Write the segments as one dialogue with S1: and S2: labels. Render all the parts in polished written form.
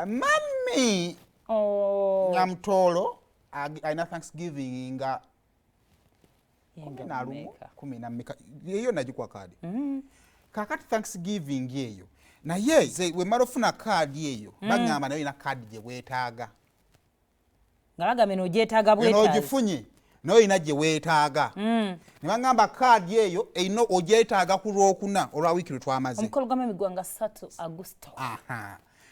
S1: Mami Nyamutoro aina Thanksgiving nga 10 yeyo najikwa kadi kakati Thanksgiving yeyo na ye we marofuna kadi yeyo bagamba nayo ina kadi je wetaaga
S2: ngalaga meno jetaga bwetaaga
S1: eno gifunye nayo ina je wetaaga nibagamba kadi yeyo eino ojetaaga ku Lwokuna olwa wiki lutwamaze
S2: omukolo gwa migwanga 3 August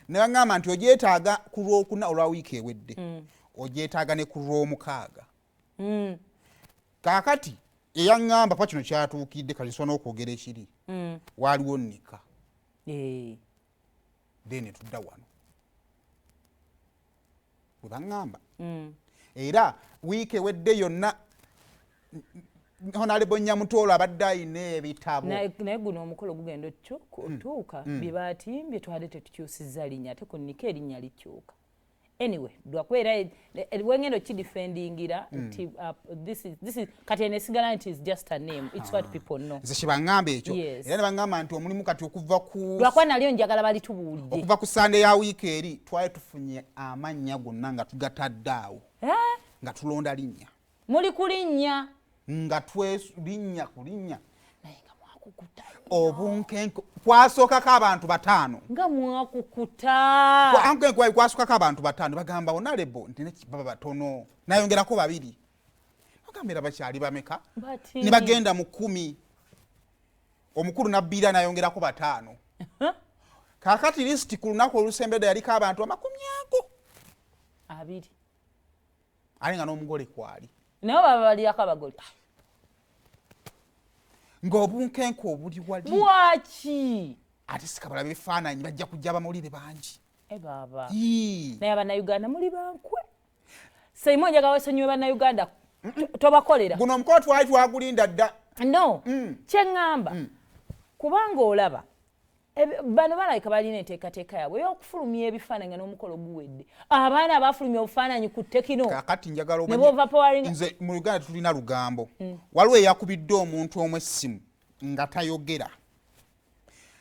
S1: nibagamba nti ojetaaga ku Lwokuna olwa wiki ewedde ojetaaga ne ku Lwomukaaga kakati eyangamba pa kino kyatuukidde kalisona okwogera ekiri waliwo nnika dene tudda wano webangamba era wiiki ewedde yonna Honorable Nyamutoro abadde ayina ebitabo
S2: naye guno omukolo gugenda otuuka bye batimbye twali tetukyusizza linnya ate ku nnika erinnya likyuka anyway dwakwera wengendo kidefendingira this is kati enesigala nti is just a name it's what people know
S1: nze kibangamba ekyo era nebangamba nti omulimu kati okuva ku
S2: dwakwa naliyo njagala balitubuulidde
S1: okuva ku Sunday ya wiiki eri twali tufunye amannya gonna nga tugatadde awo nga tulonda linnya
S2: muli kulinnya
S1: nga twelinnya kulinnya naye nga mwakukuta obunkenko kwasookako abantu 5
S2: nga mwakukuta
S1: kwasookako abantu 5 bagamba Honorable nti nekibaba batono nayongerako 2 bagambira bakyali bameka ne bagenda mu 10 omukulu nabbira nayongerako 5 kakati list ku lunaku olusembedde yaliko abantu 20 ali nga n'omugole kwali
S2: naye baba baliyako abagole
S1: ng'obunkenko obuli wali
S2: bwaki
S1: ate sikabala bifaananyi bajja kujja bamulire bangi
S2: baba naye abannayuganda muli bankwe saimu njagala wasonyiwe bannayuganda tobakolera
S1: guno omukolo twali twagulinda dda
S2: no kyeŋŋamba kubanga olaba bano balabika balina enteekateeka yaabwe ey'okufulumya ebifaananyi n'omukolo guwedde abaana abafulumya obufaananyi ku tekino
S1: kakati njagala nze mu Uganda tulina lugambo waliwo eyakubidde omuntu omu essimu nga tayogera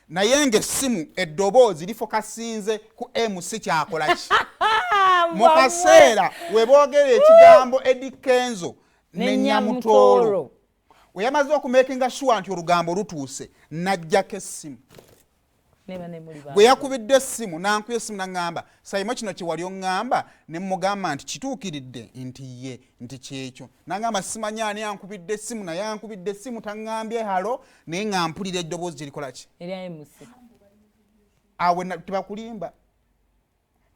S1: naye ng'essimu eddoboozi lifokasinze ku MC kyakola ki mu kaseera we boogera ekigambo Eddie Kenzo ne Nyamutoro we yamaze okumakinga sure nti olugambo lutuuse najjako essimu bwe yakubidde essimu nankubye essimu naŋŋamba sayimo kino kye wali oŋŋamba ne mmugamba nti kituukiridde nti ye nti kyekyo naŋŋamba simanyi ani yankubidde essimu naye yankubidde essimu taŋŋambye halo naye nga mpulira eddoboozi gye likola ki awe tebakulimba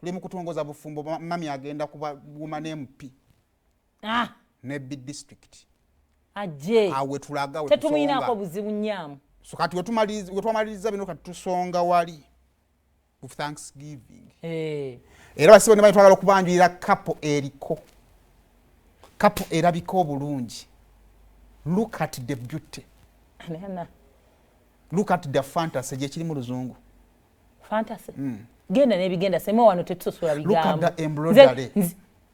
S1: tuli mu kutongoza bufumbo mami agenda kubaguma n'MP ne B district awe tulaga
S2: tetumuyinako buzibu nnyamu
S1: so kati wetumaliriza bino kati tusonga wali of Thanksgiving era basibe ne bayitwagala okubanjulira kapo eriko kapo erabika obulungi look at the beauty look at the fantasy gye kiri mu luzungu
S2: fantasy genda n'ebigenda sema wano tetusula bigambo
S1: look at the embroidery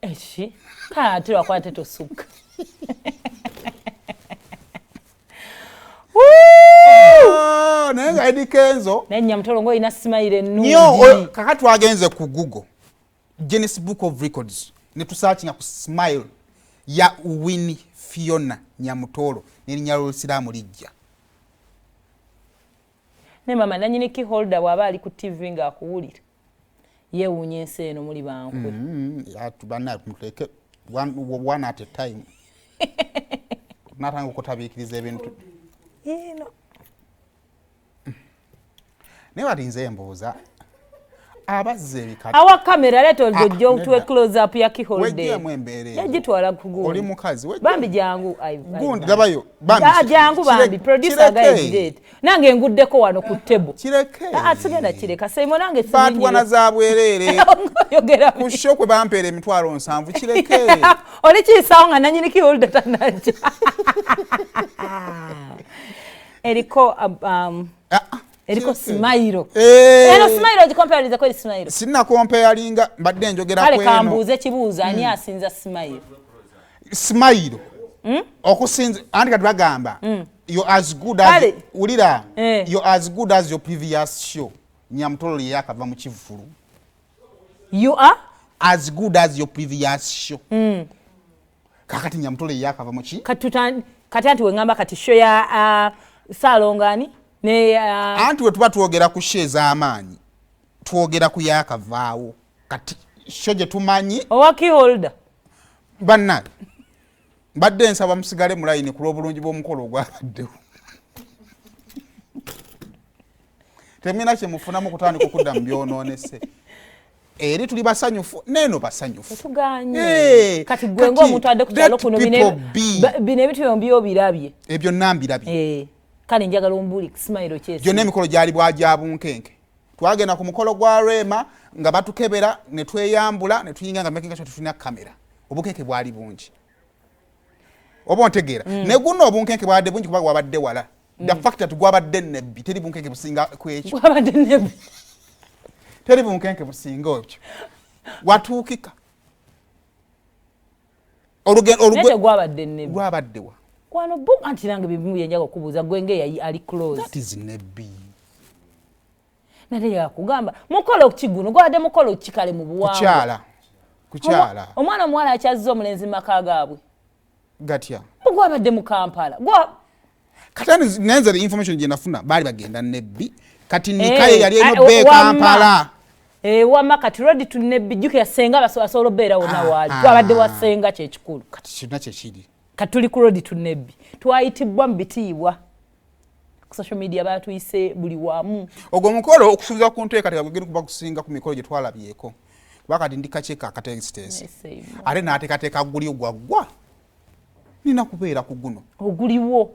S2: eshi kati wakwa tetusuka
S1: naye Eddie Kenzo
S2: naye Nyamutoro ngo ina smile ennungi
S1: kakati twagenze ku Google Guinness Book of Records ne tusearchinga ku smile ya Winnie Fiona Nyamutoro n'erinnya ly'Olusiraamu lijja
S2: ne mama nanyini key holder bw'aba ali ku TV ng'akuwulira yeewuunya ensi eno muli bankwe
S1: tubana tumuleke one at a time natanga okutabiikiriza ebintu ne balinze embuuza abazze ebikati
S2: awa kamera leto ojjo otwe close up ya kiholde yagitwala kugu
S1: oli mukazi
S2: bambi jangu
S1: gundi labayo bambi
S2: jangu bambi producer guy did nange nguddeko wano ku table
S1: kireke
S2: atsigenda kireka semo nange
S1: batu wana zabwerere
S2: yogera
S1: kusho kwe bampere emitwalo 7 kireke
S2: oli kisawo nga nanyini kiholde tanaja eriko eriko smile eno smile ogicompare ko smile
S1: sinna comparinga mbadde njogera
S2: kweno kale kambuuze kibuuza ani asinza
S1: smile okusinza andika twagamba you as good as ulira you as good as your previous show Nyamutoro yakava mu kivulu
S2: You are
S1: as good as your previous show. Kakati Nyamutoro yakava muki?
S2: Kati anti wengamba kati show ya Salongani ne
S1: anti wetuba tuogera ku show z'amaanyi. Tuogera ku yakavaawo. Kati show gye tumanyi.
S2: Owaki holder.
S1: Banna. Badde nsaba musigale mu line ku lw'obulungi bw'omukolo ogwabaddewo. Temina kye mufunamu kutandika okudda mu byonoonese. Eri tuli basanyufu neno basanyufu
S2: tuganye kati gwe ng'omuntu adde ku kyalo kuno bino ebitu byombi obirabye
S1: ebyo nambirabye
S2: kale njagala ombuli smile kyesi
S1: byonna emikolo gyali bwajabunkenke twagenda ku mukolo gwa Rema nga batukebera ne tweyambula ne tuyinga nga making sure tufuna kamera obukenke bwali bungi obo ntegeera ne guno obunkenke bwabadde bungi kuba gwabadde wala the fact that gwabadde nebbi teri bunkenke businga kwekyo
S2: gwabadde nebbi
S1: teri bunkenke businga obyo watuukika
S2: nete gwabadde nebbi
S1: gwabaddewa
S2: kwano bo anti nange bibimu yenjaga okubuuza gwenge yayi ali close
S1: that is nebbi
S2: nate yakugamba mukolo kiguno gwabadde mukolo kikale mu buwango
S1: kukyala
S2: omwana omuwala akyazza omulenzi maka gaabwe
S1: gatya
S2: gwabadde mu Kampala
S1: katani nenze information gye nafuna bali bagenda nebbi kati nikaye yali eno be Kampala
S2: wama kati road to nebbi juke yasenga basobola beera wona wali twabadde wasenga kye kikulu
S1: kati kina kye kiri
S2: kati tuli ku road to nebbi twayitibwa mu bitiibwa ku social media batuyise buli wamu
S1: ogwo mukolo okusuubiza ku nteekateeka gugenda kuba kusinga ku mikolo gye twalabyeko bakati ndikakyeka akateekisitensi ate n'ateekateeka guli gwaggwa nina kubeera ku guno oguliwo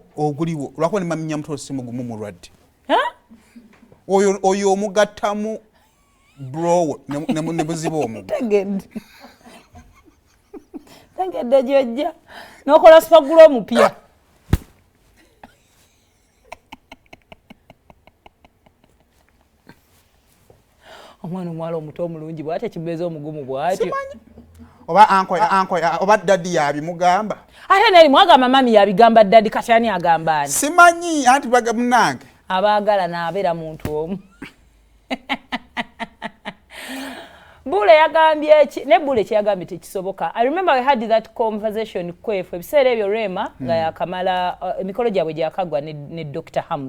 S1: lwakuba ne Nyamutoro simu gumu mulwadde oyo omugattamu bro ne buziba omugu
S2: tegedde gyojja n'okola sipagulo omupya omwana omuwala omuto omulungi bw'ate kibeeza omugumu bw'atyo
S1: oba anko oba daddy yabimugamba
S2: ate neri mwagamba mami yabigamba daddy kati ani agamba ani
S1: simanyi anti munange
S2: abaagala n'abeera muntu omu Bule yagambye eki ne Bule kyagambye tekisoboka. I remember we had that conversation kwefu ebiseera ebyo Rema nga yakamala emikolo gyabwe gyakagwa ne Dr. Hamza.